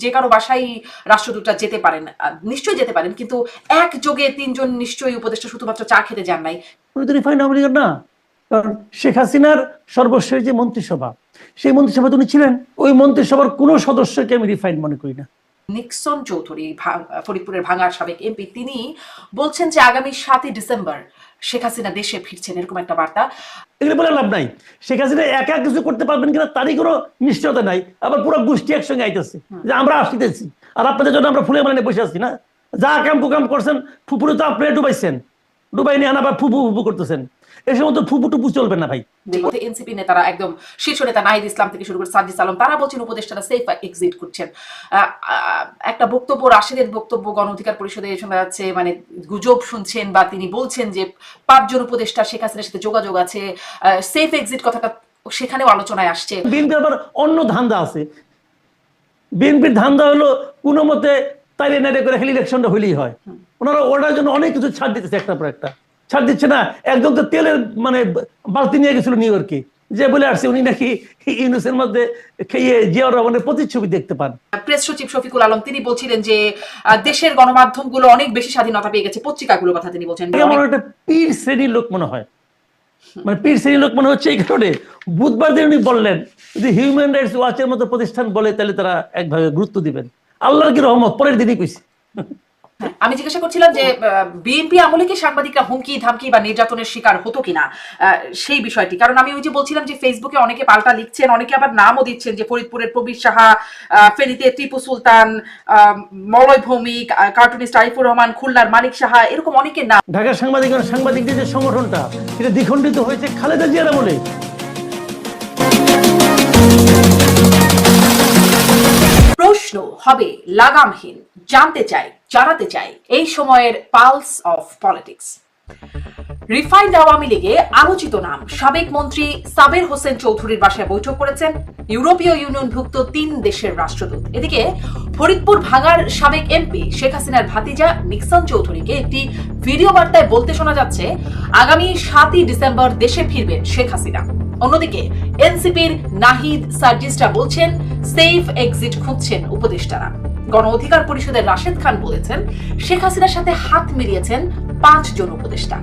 যে কারো বাসায় রাষ্ট্রদূতরা যেতে পারেন, নিশ্চয়ই যেতে পারেন, কিন্তু একযোগে তিনজন নিশ্চয়ই উপদেষ্টা শুধুমাত্র চা খেতে যান নাই। উনি তো রিফাইন্ড আওয়ামী লীগের না, কারণ শেখ হাসিনার সর্বশেষ যে মন্ত্রিসভা, সেই মন্ত্রিসভায় উনি ছিলেন। ওই মন্ত্রিসভার কোনো সদস্যকে আমি রিফাইন্ড মনে করি না। নিক্সন চৌধুরী, ফরিদপুরের ভাঙার সাবেক এমপি, তিনি বলছেন যে আগামী 7ই ডিসেম্বর শেখ হাসিনা দেশে ফিরছেন, এরকম একটা বার্তা। এগুলো বলে লাভ নাই। শেখ হাসিনা একা কিছু করতে পারবেন কিনা তারই কোনো নিশ্চয়তা নাই। আবার পুরো গোষ্ঠী একসঙ্গে আইতেছে যে আমরা আসতেছি, আর আপনাদের জন্য আমরা ফুলে মানে বসে আছি না। যা কাম কুকাম করছেন, ফুপুরে তো আপনি ডুবাইছেন, ডুবাই নিয়ে আবার ফুপু ফুপু করতেছেন। এই সময় তো ফুপু টুপু চলবে না ভাই। এনসিপি নেতারা, একদম শীর্ষ নেতা নাহিদ ইসলাম থেকে শুরু করে সাজ্জিদ আলম, তারা বলছেন উপদেষ্টারা সেফ এক্সিট করছেন। একটা বক্তব্য, রাশেদের বক্তব্য গণ অধিকার পরিষদে শোনা যাচ্ছে, মানে গুজব শুনছেন, বা তিনি বলছেন যে 5 জন উপদেষ্টা শেখ হাসিনার সাথে যোগাযোগ আছে, সেফ এক্সিট কথাটা সেখানেও আলোচনায় আসছে। বিএনপির আবার অন্য ধান্দা আছে। বিএনপির ধান্দা হলো কোনো মতে তাইলে নাইলে করে ইলেকশনটা হইলেই হয়। ওনারা ওটার জন্য অনেক কিছু ছাড় দিতেছে, একটার পর একটা ছাড় দিচ্ছে না। একদম তো তেলের মানে বালতি নিয়ে গেছিল নিউ ইয়র্কে, যে বলে আসছে উনি নাকি ইউনুসের মধ্যে খেয়ে জিয়াউর রহমানের প্রতিচ্ছবি দেখতে পান। প্রেস সচিব শফিকুল আলম তিনি বলছিলেন যে দেশের গণমাধ্যমগুলো অনেক বেশি স্বাধীনতা পেয়ে গেছে, পত্রিকাগুলোর কথা তিনি বলছেন। আমার একটা পীর শ্রেণীর লোক মনে হয়, মানে পীর শ্রেণীর লোক মনে হচ্ছে এই কারণে বুধবার দিন উনি বললেন যদি হিউম্যান রাইটস ওয়াচের মতো প্রতিষ্ঠান বলে তাহলে তারা একভাবে গুরুত্ব দিবেন। আল্লাহর কি রহমত, পরের দিনই কইছে। আমি জিজ্ঞাসা করছিলাম যে বিএনপি আমলে কি সাংবাদিকরা হুমকি ধামকি বা নির্যাতনের শিকার হতো কিনা সেই বিষয়টি, কারণ আমি ওই যে বলছিলাম যে ফেসবুকে অনেকে পাল্টা লিখছেন, অনেকে আবার নামও দিচ্ছেন, যে ফরিদপুরের প্রবীর সাহা, ফেনীতে টিপু সুলতান, মলয় ভৌমিক, কার্টুনিস্ট আরিফুর রহমান, খুলনার মানিক সাহা, এরকম অনেকের নাম। ঢাকার সাংবাদিকদের যে সংগঠনটা, এটা দ্বিখণ্ডিত হয়েছে খালেদা জিয়ার আমলে। প্রশ্ন হবে লাগামহীন, জানতে চাই, জানাতে চাই এই সময়ের pulse of politics. Refined Awami লীগে আলোচিত নাম সাবেক মন্ত্রী সাবের হোসেন চৌধুরীর বাসায় বৈঠক করেছেন ইউরোপীয় ইউনিয়নভুক্ত 3 দেশের রাষ্ট্রদূত। এদিকে ফরিদপুর ভাঙার সাবেক এমপি শেখ হাসিনার ভাতিজা নিক্সন চৌধুরীকে একটি ভিডিও বার্তায় বলতে শোনা যাচ্ছে আগামী 7ই ডিসেম্বর দেশে ফিরবেন শেখ হাসিনা। অন্যদিকে এনসিপির নাহিদ সার্জিস্টা বলছেন সেফ এক্সিট খুঁজছেন উপদেষ্টারা। গণ অধিকার পরিষদের রাশেদ খান বলেছেন শেখ হাসিনার সাথে হাত মিলিয়েছেন 5 জন উপদেষ্টা।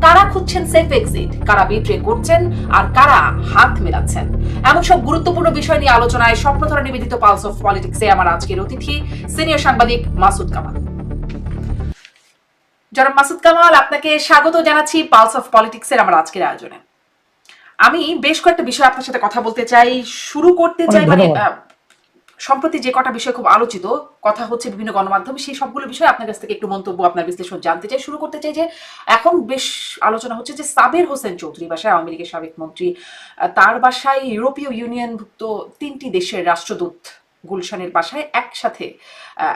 কারা খুঁজছেন সেফ এক্সিট, কারা বিট্রে করছেন, আর কারা হাত মেলাচ্ছেন, এমন সব গুরুত্বপূর্ণ বিষয় নিয়ে আলোচনায় স্বপ্নধারা নিবেদিত পালস অফ পলিটিক্সে আমার আজকের অতিথি সিনিয়র সাংবাদিক মাসুদ কামাল। জনাব মাসুদ কামাল, আপনাকে স্বাগত জানাচ্ছি পালস অফ পলিটিক্সের আমার আজকের আয়োজনে। আমি বেশ কয়েকটা বিষয় আপনার সাথে কথা বলতে চাই, শুরু করতে চাই। মানে সম্প্রতি যে কটা বিষয় খুব আলোচিত কথা হচ্ছে বিভিন্ন গণমাধ্যমে, সেই সবগুলো বিষয় আপনার কাছ থেকে একটু মন্তব্য, আপনার বিশ্লেষণ জানতে চাই। শুরু করতে চাই যে এখন বেশ আলোচনা হচ্ছে যে সাবের হোসেন চৌধুরী বাসায়, আওয়ামী লীগের সাবেক মন্ত্রী, তার বাসায় ইউরোপীয় ইউনিয়নভুক্ত 3টি দেশের রাষ্ট্রদূত গুলশানের বাসায় একসাথে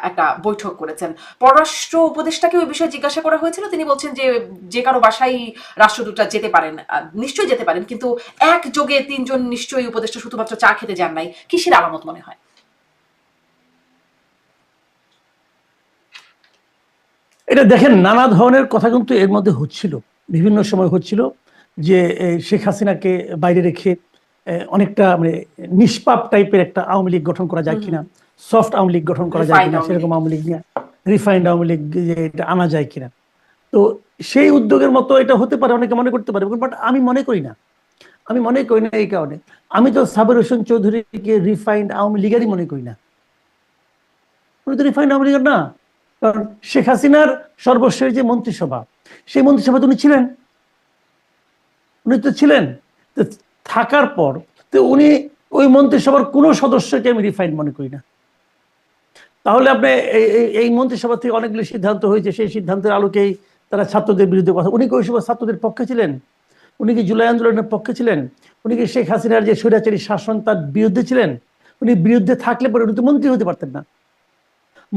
একটা বৈঠক করেছেন। পররাষ্ট্র উপদেষ্টাকে ওই বিষয়ে জিজ্ঞাসা করা হয়েছিল, তিনি বলছেন যে যে কারো বাসায় রাষ্ট্রদূতরা যেতে পারেন, নিশ্চয়ই যেতে পারেন, কিন্তু একযোগে 3 জন নিশ্চয়ই উপদেষ্টা শুধুমাত্র চা খেতে যান নাই। কিসের আলামত মনে হয়? এটা দেখেন, নানা ধরনের কথা কিন্তু এর মধ্যে হচ্ছিল, বিভিন্ন সময় হচ্ছিল যে শেখ হাসিনাকে বাইরে রেখে অনেকটা মানে নিষ্পাপ টাইপের একটা আওয়ামী লীগ গঠন করা যায় কিনা, সফট আওয়ামী লীগ গঠন করা যায় কিনা, সেরকম আওয়ামী লীগ নিয়ে রিফাইন্ড আওয়ামী লীগ এটা আনা যায় কিনা। তো সেই উদ্যোগের মতো এটা হতে পারে, অনেকে মনে করতে পারে, বাট আমি মনে করি না। আমি মনে করি না এই কারণে, আমি তো সাবের হোসেন চৌধুরীকে রিফাইন্ড আওয়ামী লীগেরই মনে করি না। উনি তো রিফাইন্ড আওয়ামী লীগের না, কারণ শেখ হাসিনার সর্বশেষ যে মন্ত্রিসভা, সেই মন্ত্রিসভাতে উনি ছিলেন। উনি তো ছিলেন, তো থাকার পর তো উনি ওই মন্ত্রিসভার কোনো সদস্যকে আমি রিফাইন্ড মনে করি না। তাহলে আপনি এই মন্ত্রিসভা থেকে অনেকগুলো সিদ্ধান্ত হয়েছে, সেই সিদ্ধান্তের আলোকেই তারা ছাত্রদের বিরুদ্ধে কথা। উনি কি ওই সময় ছাত্রদের পক্ষে ছিলেন? উনি কি জুলাই আন্দোলনের পক্ষে ছিলেন? উনি কি শেখ হাসিনার যে স্বৈরাচারী শাসন তার বিরুদ্ধে ছিলেন? উনি বিরুদ্ধে থাকলে পরে উনি তো মন্ত্রী হতে পারতেন না।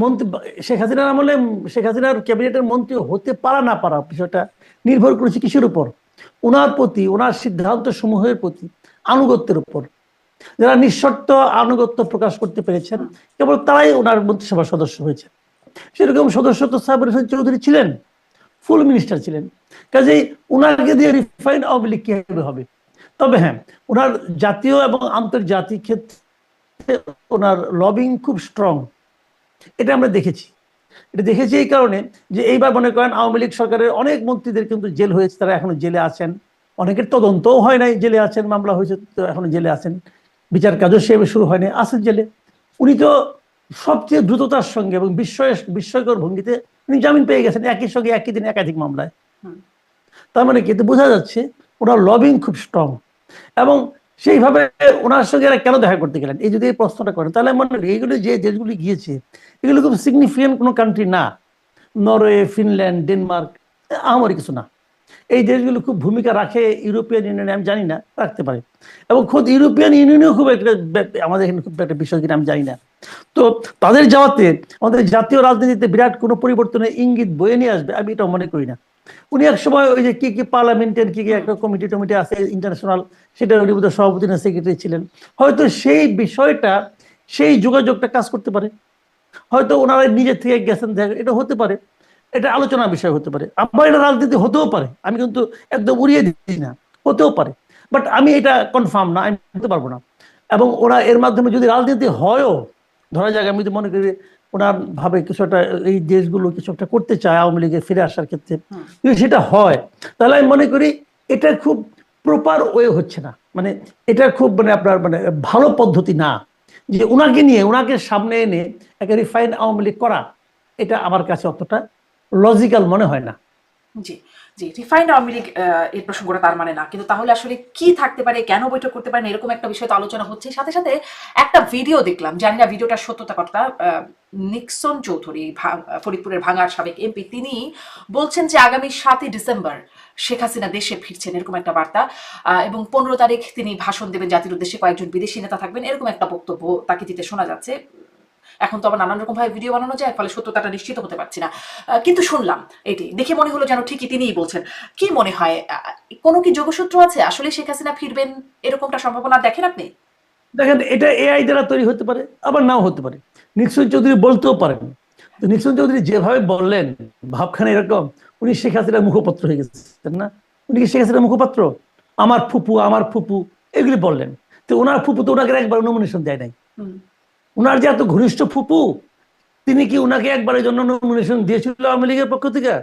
মন্ত্রী শেখ হাসিনার আমলে শেখ হাসিনার ক্যাবিনেটের মন্ত্রী হতে পারা না পারা বিষয়টা নির্ভর করেছে কিসের উপর? ওনার প্রতি, ওনার সিদ্ধান্ত সমূহের প্রতি আনুগত্যের উপর। যারা নিঃশর্ত আনুগত্য প্রকাশ করতে পেরেছেন কেবল তারাই ওনার মন্ত্রিসভার সদস্য হয়েছে। সেরকম সদস্য তো সাবের হোসেন চৌধুরী ছিলেন, ফুল মিনিস্টার ছিলেন। কাজেই ওনাকে দিয়ে রিফাইন্ড আওয়ামী লীগ কিভাবে হবে? তবে হ্যাঁ, ওনার জাতীয় এবং আন্তর্জাতিক ক্ষেত্রে ওনার লবিং খুব স্ট্রং। এটা আমরা দেখেছি। এটা দেখেছি এই কারণে যে এইবার মনে করেন আওয়ামী লীগ সরকারের অনেক মন্ত্রীদের কিন্তু জেল হয়েছে, তারা এখনো জেলে আছেন। অনেকের তদন্তও হয় নাই, জেলে আছেন, মামলা হয়েছে তো এখনো জেলে আছেন, বিচার কাজও সেভাবে শুরু হয়নি, আছেন জেলে। উনি তো সবচেয়ে দ্রুততার সঙ্গে এবং বিস্ময়কর ভঙ্গিতে উনি জামিন পেয়ে গেছেন একই সঙ্গে একই দিনে একাধিক মামলায়। তার মানে কি, এতে বোঝা যাচ্ছে ওনার লবিং খুব স্ট্রং। এবং সেইভাবে ওনার সঙ্গে এরা কেন দেখা করতে গেলেন, এই যদি এই প্রশ্নটা করেন তাহলে মনে করি এইগুলো যে দেশগুলি গিয়েছে এগুলো খুব সিগনিফিকেন্ট কোনো কান্ট্রি না। নরওয়ে, ফিনল্যান্ড, ডেনমার্ক আমারই কিছু না। এই দেশগুলো খুব ভূমিকা রাখে ইউরোপিয়ান ইউনিয়নে, আমি জানি না, রাখতে পারে। এবং খোদ ইউরোপিয়ান ইউনিয়নেও খুব একটা আমাদের এখানে খুব একটা বিষয় কিনা আমি জানি না। তো তাদের যাওয়াতে আমাদের জাতীয় রাজনীতিতে বিরাট কোনো পরিবর্তনের ইঙ্গিত বয়ে নিয়ে আসবে আমি এটা মনে করি না। উনি এক সময় ওই যে কি কি পার্লামেন্টের কি কি একটা কমিটি আছে ইন্টারন্যাশনাল, সেটা উনি বোধহয় সভাপতি না সেক্রেটারি ছিলেন, হয়তো সেই বিষয়টা সেই যোগাযোগটা কাজ করতে পারে। হয়তো ওনারা নিজের থেকে গেছেন, এটা হতে পারে, এটা আলোচনার বিষয় হতে পারে। আবার এটা রাজনীতি হতেও পারে, আমি কিন্তু একদম উড়িয়ে দিচ্ছি না, হতেও পারে, বাট আমি এটা কনফার্ম না, আমি বলতে পারবো না। এবং ওরা এর মাধ্যমে যদি রাজনীতি হয়ও, ধরা যাক আমি তো মনে করি ওনার ভাবে কিছু একটা এই দেশগুলো কিছু একটা করতে চায় আওয়ামী লীগের ফিরে আসার ক্ষেত্রে, যদি সেটা হয় তাহলে আমি মনে করি এটা খুব প্রপার ওয়ে হচ্ছে না, মানে এটা খুব মানে আপনার মানে ভালো পদ্ধতি না যে উনাকে নিয়ে উনাকে সামনে এনে একটা রিফাইন আওয়ামী লীগ করা। এটা আমার কাছে অতটা লজিক্যাল মনে হয় না। জি জি, রিফাইন্ড আওয়ামী লীগ এই প্রসঙ্গটা তার মানে না, কিন্তু তাহলে আসলে কি থাকতে পারে, কেন বৈঠক করতে পারেন, এরকম একটা বিষয় তো আলোচনা হচ্ছে। সাথে সাথে একটা ভিডিও দেখলাম, জানি না ভিডিওটার সত্যতা কতটা, নিক্সন চৌধুরী ফরিদপুরের ভাঙার সাবেক এমপি, তিনি বলছেন যে আগামী 7ই ডিসেম্বর শেখ হাসিনা দেশে ফিরছেন, এরকম একটা বার্তা। এবং 15 তারিখ তিনি ভাষণ দেবেন জাতির উদ্দেশ্যে, কয়েকজন বিদেশি নেতা থাকবেন, এরকম একটা বক্তব্য তাকে দিতে শোনা যাচ্ছে। এখন তো আবার নানান রকম ভাবে ভিডিও বানানো যায়, ফলে সত্যতাটা নিশ্চিত হতে পারছি না, কিন্তু শুনলাম, এটি দেখে মনে হলো যেন ঠিকই তিনিই বলছেন। কি মনে হয়, কোনো কি যোগসূত্র আছে, আসলে শেখ হাসিনা ফিরবেন, এরকমটা সম্ভাবনা দেখেন আপনি? দেখেন, এটা এআই দ্বারা তৈরি হতে পারে, আবার নাও হতে পারে। নিক্সন চৌধুরী বলতেও পারেন। তো নিক্সন চৌধুরী যেভাবে বললেন, ভাবখানে এরকম উনি শেখ হাসিনার মুখপাত্র হয়ে গেছেন না। উনি কি শেখ হাসিনার মুখপাত্র? আমার ফুপু এগুলি বললেন। তো ওনার ফুপু তো ওনাকে একবার নমিনেশন দেয় নাই। উনার যে এত ঘনিষ্ঠ ফুপু, তিনি কি উনাকে একবারের জন্য নমিনেশন দিয়েছিল আওয়ামী লীগের পক্ষ থেকে?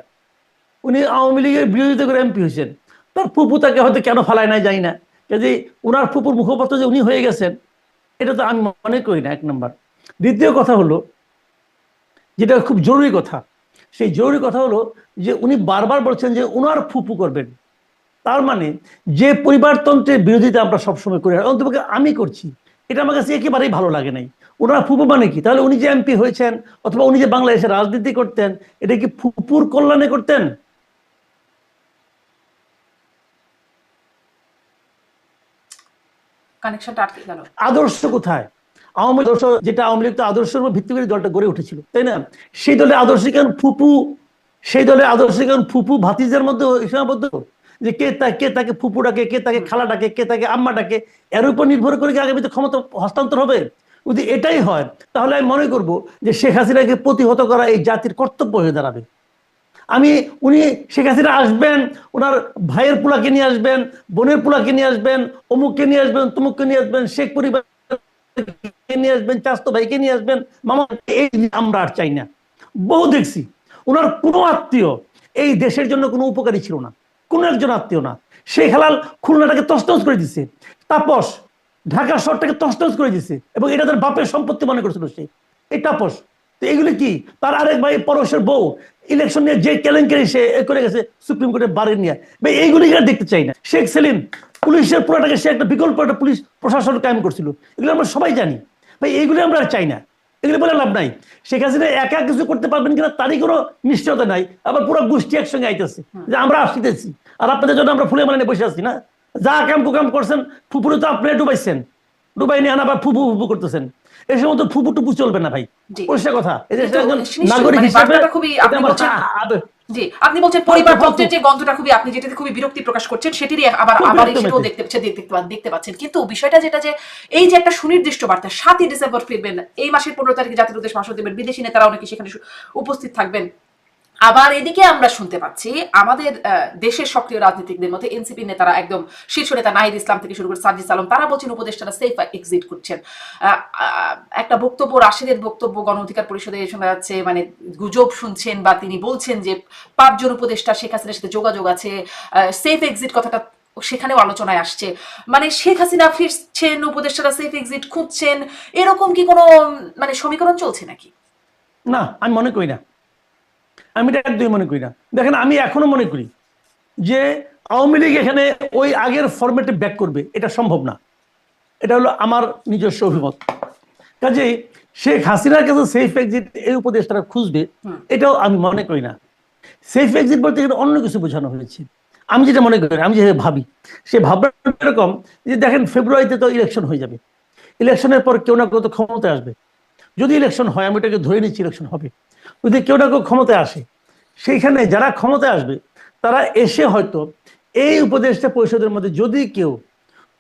উনি আওয়ামী লীগের বিরোধিতা করে এমপি হয়েছেন, তার ফুপু তাকে হয়তো কেন ফালায় নাই জানি না। কাজে উনার ফুপুর মুখপাত্র যে উনি হয়ে গেছেন, এটা তো আমি মনে করি না, এক নম্বর। দ্বিতীয় কথা হলো, যেটা খুব জরুরি কথা, সেই জরুরি কথা হলো যে উনি বারবার বলছেন যে উনার ফুপু করবেন। তার মানে যে পরিবারতন্ত্রের বিরোধিতা আমরা সবসময় করি, অন্তপক্ষে আমি করছি, এটা আমার কাছে একেবারেই ভালো লাগে নাই। ওনার ফুপু মানে কি? তাহলে উনি যে এমপি হয়েছেন অথবা উনি যে বাংলাদেশে রাজনীতি করতেন, এটা কি ফুপুর কল্যাণে করতেন? কানেকশনটা আটকে গেল। আদর্শ কোথায়? আওয়ামী আদর্শ, যেটা আওয়ামী লীগ তো আদর্শের উপর ভিত্তি করে দলটা গড়ে উঠেছিল, তাই না? সেই দলের আদর্শ কেন ফুপু, সেই দলের আদর্শ কেন ফুপু ভাতিজার মধ্যে সীমাবদ্ধ? যে কে তাকে ফুপু ডাকে, কে তাকে খালা ডাকে, কে তাকে আম্মা ডাকে, এর উপর নির্ভর করে কি আগামীতে ক্ষমতা হস্তান্তর হবে? যদি এটাই হয় তাহলে আমি মনে করব যে শেখ হাসিনাকে প্রতিহত করা এই জাতির কর্তব্য হয়ে দাঁড়াবে। উনি শেখ হাসিনা আসবেন, ওনার ভাইয়ের পোলাকে নিয়ে আসবেন, বোনের পোলাকে নিয়ে আসবেন, অমুককে নিয়ে আসবেন, তমুককে নিয়ে আসবেন, শেখ পরিবার নিয়ে আসবেন, চাস্তো ভাইকে নিয়ে আসবেন, মামা, এই আমরা আর চাই না। বহু দেখছি ওনার কোনো আত্মীয় এই দেশের জন্য কোনো উপকারী ছিল না, কোনো একজন আত্মীয় না। শেখ হেলাল খুলনাটাকে তছনছ করে দিচ্ছে, তাপস ঢাকা শহরটাকে তছনছ করে দিচ্ছে, এবং এটা তার বাপের সম্পত্তি মনে করছিল সে, এই তাপস। তো এগুলি কি? তার আরেক ভাই পরশের বউ ইলেকশন নিয়ে যে কেলেঙ্কারি সে করে গেছে সুপ্রিম কোর্টের বাড়ি নিয়ে, ভাই এইগুলি দেখতে চাই না। শেখ সেলিম পুলিশের পুরোটাকে সে একটা বিকল্প একটা পুলিশ প্রশাসন কায়েম করছিল, এগুলো আমরা সবাই জানি। ভাই এইগুলি আমরা চাই না, এগুলো বলে লাভ নাই। শেখ হাসিনা একা কিছু করতে পারবেন কিনা তারই কোনো নিশ্চয়তা নাই। আবার পুরো গোষ্ঠী একসঙ্গে আইতেছে যে আমরা আসতেছি, আর আপনাদের জন্য আমরা ফুলে মানে বসে আছি না। যা কাম কুকাম করছেন, ফুপুরে তো আপনি ডুবাইছেন, ডুবাই নিয়ে আবার ফুপু ফুপু করতেছেন। এই সময় তো ফুপু টুপু চলবে না ভাই, পরিষ্কার কথা। নাগরিক হিসেবে জি, আপনি বলছেন পরিবারতন্ত্রের যে গন্ধটা খুবই, আপনি যেটাতে খুবই বিরক্তি প্রকাশ করছেন, সেটিরই আবার সেটাও দেখতে পাচ্ছেন। কিন্তু বিষয়টা যেটা, যে এই যে একটা সুনির্দিষ্ট বার্তা, 7ই ডিসেম্বর ফিরবেন, এই মাসের 15 তারিখে জাতির উদ্দেশ্যে ভাষণ দেবেন, বিদেশি নেতারা অনেকে সেখানে উপস্থিত থাকবেন, আবার এদিকে আমরা শুনতে পাচ্ছি আমাদের দেশের সক্রিয় রাজনীতিকদের মধ্যে এনসিপি নেতারা, একদম শীর্ষ নেতা নাহিদ ইসলাম থেকে শুরু করে সাজিদ আলম, তারা বলছেন উপদেষ্টারা সেফ এক্সিট করছেন। একটা বক্তব্য, রাশিদের বক্তব্য গণ অধিকার পরিষদে শোনা যাচ্ছে, মানে গুজব শুনছেন বা তিনি বলছেন যে 5 জন উপদেষ্টা শেখ হাসিনার সাথে যোগাযোগ আছে, সেফ এক্সিট কথাটা সেখানেও আলোচনায় আসছে। মানে শেখ হাসিনা ফিরছেন, উপদেষ্টারা সেফ এক্সিট খুঁজছেন, এরকম কি কোনো মানে সমীকরণ চলছে নাকি? না, আমি মনে করি না, আমি এটা একদমই মনে করি না। দেখেন, আমি এখনো মনে করি যে আওয়ামী লীগ এখানে ওই আগের ফরম্যাটে ব্যাক করবে, এটা সম্ভব না। এটা হলো আমার নিজস্ব অভিমত। কাজেই শেখ হাসিনার কাছে সেফ এক্সিট এই উপদেষ্টারা খুঁজবে, এটাও আমি মনে করি না। সেফ এক্সিট বলতে গেলে অন্য কিছু বোঝানো হয়েছে। আমি যেটা মনে করি, আমি যেভাবে ভাবি, সে ভাবনা এরকম যে দেখেন ফেব্রুয়ারিতে তো ইলেকশন হয়ে যাবে, ইলেকশনের পর কেউ না কেউ তো ক্ষমতায় আসবে। যদি ইলেকশন হয়, আমি এটাকে ধরে নিচ্ছি ইলেকশন হবে, যদি কেউ না কেউ ক্ষমতায় আসে, সেইখানে যারা ক্ষমতায় আসবে তারা এসে হয়তো এই উপদেষ্টা পরিষদের মধ্যে যদি কেউ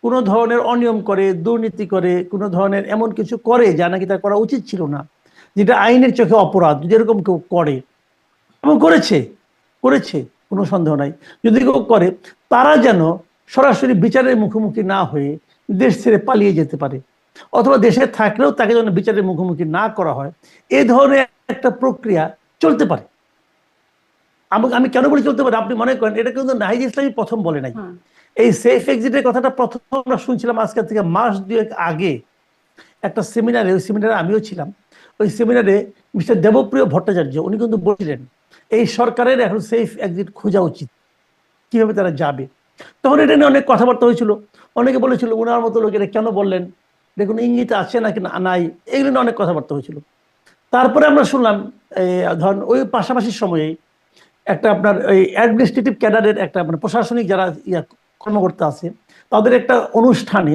কোনো ধরনের অনিয়ম করে, দুর্নীতি করে, কোনো ধরনের এমন কিছু করে যা নাকি তার করা উচিত ছিল না, যেটা আইনের চোখে অপরাধ, যদি এরকম কেউ করে এবং করেছে করেছে কোনো সন্দেহ নাই, যদি কেউ করে, তারা যেন সরাসরি বিচারের মুখোমুখি না হয়ে দেশ ছেড়ে পালিয়ে যেতে পারে, অথবা দেশে থাকলেও তাকে যেন বিচারের মুখোমুখি না করা হয়। এই ধরনের একটা প্রক্রিয়া চলতে পারে। আমি কেন বলি চলতে পারে, আপনি মনে করেন এটা কিন্তু নাহিদ ইসলামই প্রথম বলে নাই। এই সেফ এক্সিটের কথাটা প্রথম আমরা শুনছিলাম আজকে থেকে মাস 2 আগে একটা সেমিনারে, ওই সেমিনারে আমিও ছিলাম। ওই সেমিনারে মিস্টার দেবপ্রিয় ভট্টাচার্য উনি কিন্তু বলছিলেন এই সরকারের এখন সেফ এক্সিট খোঁজা উচিত, কিভাবে তারা যাবে। তখন এটা নিয়ে অনেক কথাবার্তা হয়েছিল, অনেকে বলেছিল ওনার মতো লোক এটা কেন বললেন, এটা কোনো ইঙ্গিত আছে নাকি নাই, এগুলো নিয়ে অনেক কথাবার্তা হয়েছিল। তারপরে আমরা শুনলাম ধরেন ওই পাশাপাশি সময়ে একটা আপনার ওই অ্যাডমিনিস্ট্রেটিভ ক্যাডারের একটা মানে প্রশাসনিক যারা কর্মকর্তা আছে, তাদের একটা অনুষ্ঠানে